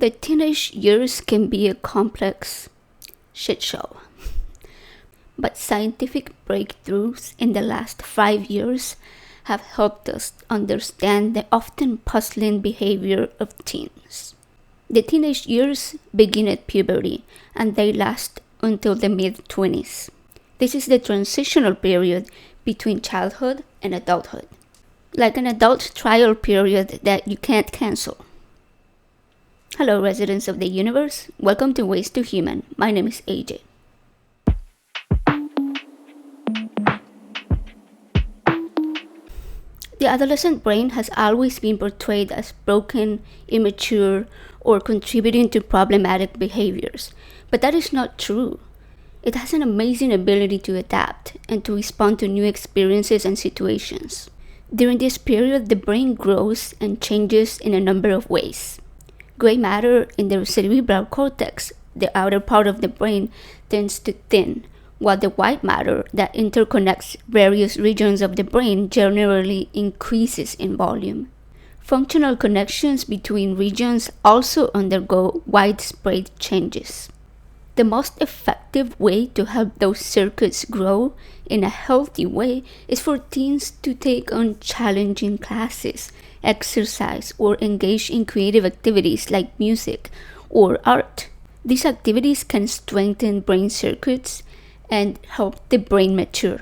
The teenage years can be a complex shit show, but scientific breakthroughs in the last 5 years have helped us understand the often puzzling behavior of teens. The teenage years begin at puberty and they last until the mid-20s. This is the transitional period between childhood and adulthood, like an adult trial period that you can't cancel. Hello, residents of the universe. Welcome to Ways to Human. My name is AJ. The adolescent brain has always been portrayed as broken, immature, or contributing to problematic behaviors. But that is not true. It has an amazing ability to adapt and to respond to new experiences and situations. During this period, the brain grows and changes in a number of ways. Gray matter in the cerebral cortex, the outer part of the brain, tends to thin, while the white matter that interconnects various regions of the brain generally increases in volume. Functional connections between regions also undergo widespread changes. The most effective way to help those circuits grow in a healthy way is for teens to take on challenging classes, exercise, or engage in creative activities like music or art. These activities can strengthen brain circuits and help the brain mature.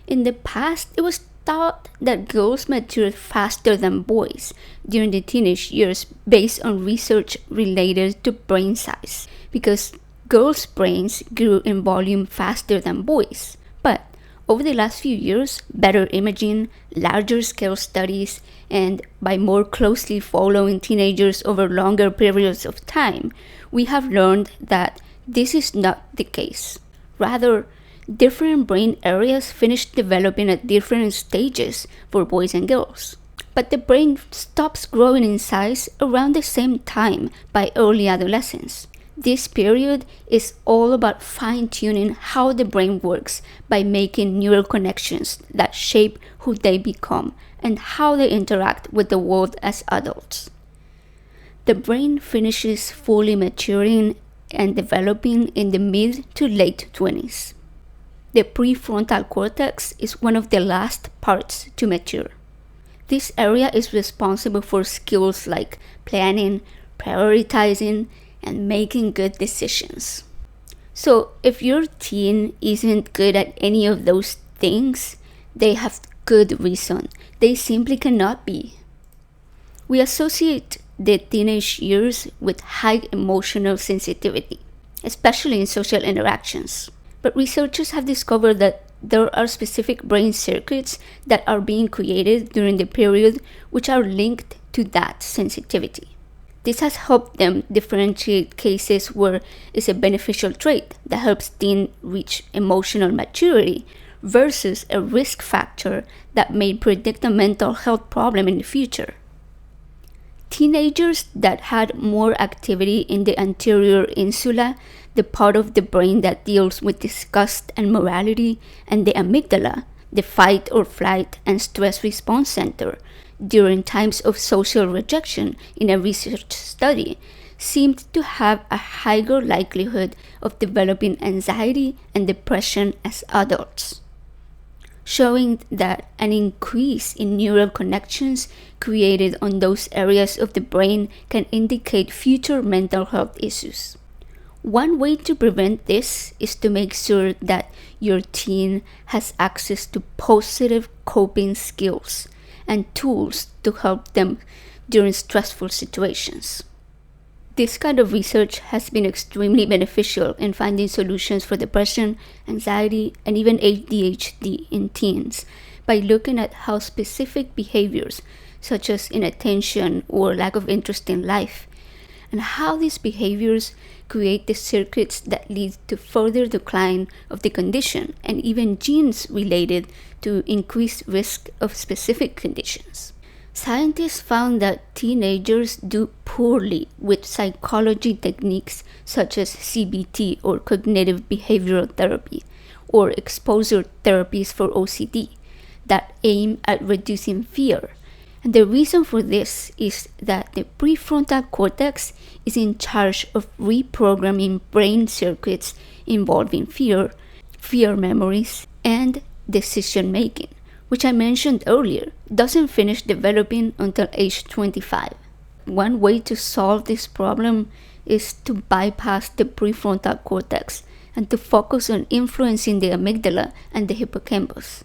In the past, it was thought that girls matured faster than boys during the teenage years based on research related to brain size, because girls' brains grew in volume faster than boys. But over the last few years, better imaging, larger scale studies, and by more closely following teenagers over longer periods of time, we have learned that this is not the case. Rather, different brain areas finish developing at different stages for boys and girls. But the brain stops growing in size around the same time by early adolescence. This period is all about fine-tuning how the brain works by making neural connections that shape who they become and how they interact with the world as adults. The brain finishes fully maturing and developing in the mid to late 20s. The prefrontal cortex is one of the last parts to mature. This area is responsible for skills like planning, prioritizing, and making good decisions. So if your teen isn't good at any of those things, they have good reason. They simply cannot be. We associate the teenage years with high emotional sensitivity, especially in social interactions. But researchers have discovered that there are specific brain circuits that are being created during the period which are linked to that sensitivity. This has helped them differentiate cases where it's a beneficial trait that helps teens reach emotional maturity versus a risk factor that may predict a mental health problem in the future. Teenagers that had more activity in the anterior insula, the part of the brain that deals with disgust and morality, and the amygdala, the fight or flight and stress response center, during times of social rejection in a research study, seemed to have a higher likelihood of developing anxiety and depression as adults, showing that an increase in neural connections created on those areas of the brain can indicate future mental health issues. One way to prevent this is to make sure that your teen has access to positive coping skills and tools to help them during stressful situations. This kind of research has been extremely beneficial in finding solutions for depression, anxiety, and even ADHD in teens by looking at how specific behaviors, such as inattention or lack of interest in life, and how these behaviors create the circuits that lead to further decline of the condition and even genes related to increased risk of specific conditions. Scientists found that teenagers do poorly with psychology techniques such as CBT or cognitive behavioral therapy or exposure therapies for OCD that aim at reducing fear And the reason for this is that the prefrontal cortex is in charge of reprogramming brain circuits involving fear, fear memories, and decision making, which I mentioned earlier, doesn't finish developing until age 25. One way to solve this problem is to bypass the prefrontal cortex and to focus on influencing the amygdala and the hippocampus.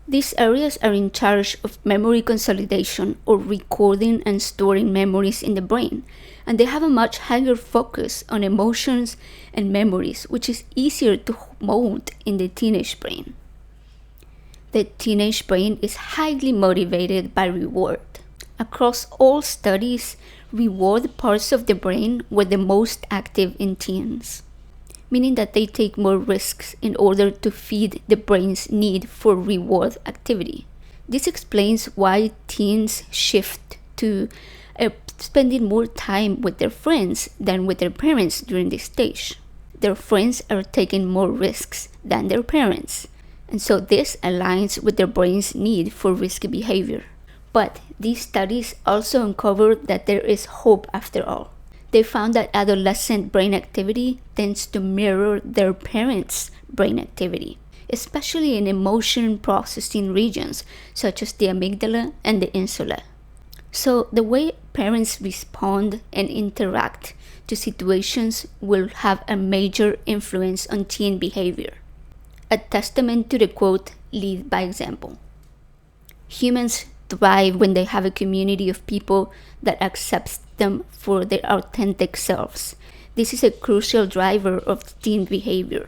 These areas are in charge of memory consolidation or recording and storing memories in the brain, and they have a much higher focus on emotions and memories, which is easier to mold in the teenage brain. The teenage brain is highly motivated by reward. Across all studies, reward parts of the brain were the most active in teens, meaning that they take more risks in order to feed the brain's need for reward activity. This explains why teens shift to spending more time with their friends than with their parents during this stage. Their friends are taking more risks than their parents, and so this aligns with their brain's need for risky behavior. But these studies also uncovered that there is hope after all. They found that adolescent brain activity tends to mirror their parents' brain activity, especially in emotion processing regions such as the amygdala and the insula. So the way parents respond and interact to situations will have a major influence on teen behavior. A testament to the quote, "lead by example." Humans thrive when they have a community of people that accepts them for their authentic selves. This is a crucial driver of teen behavior.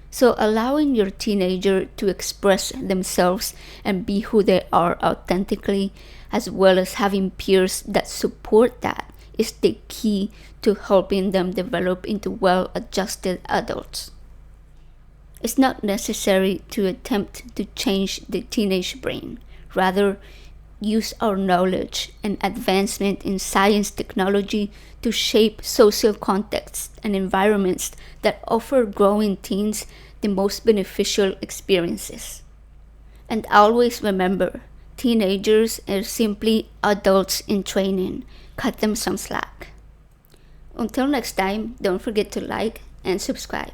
So allowing your teenager to express themselves and be who they are authentically, as well as having peers that support that, is the key to helping them develop into well-adjusted adults. It's not necessary to attempt to change the teenage brain. Rather, use our knowledge and advancement in science technology to shape social contexts and environments that offer growing teens the most beneficial experiences. And always remember, teenagers are simply adults in training. Cut them some slack. Until next time, don't forget to like and subscribe.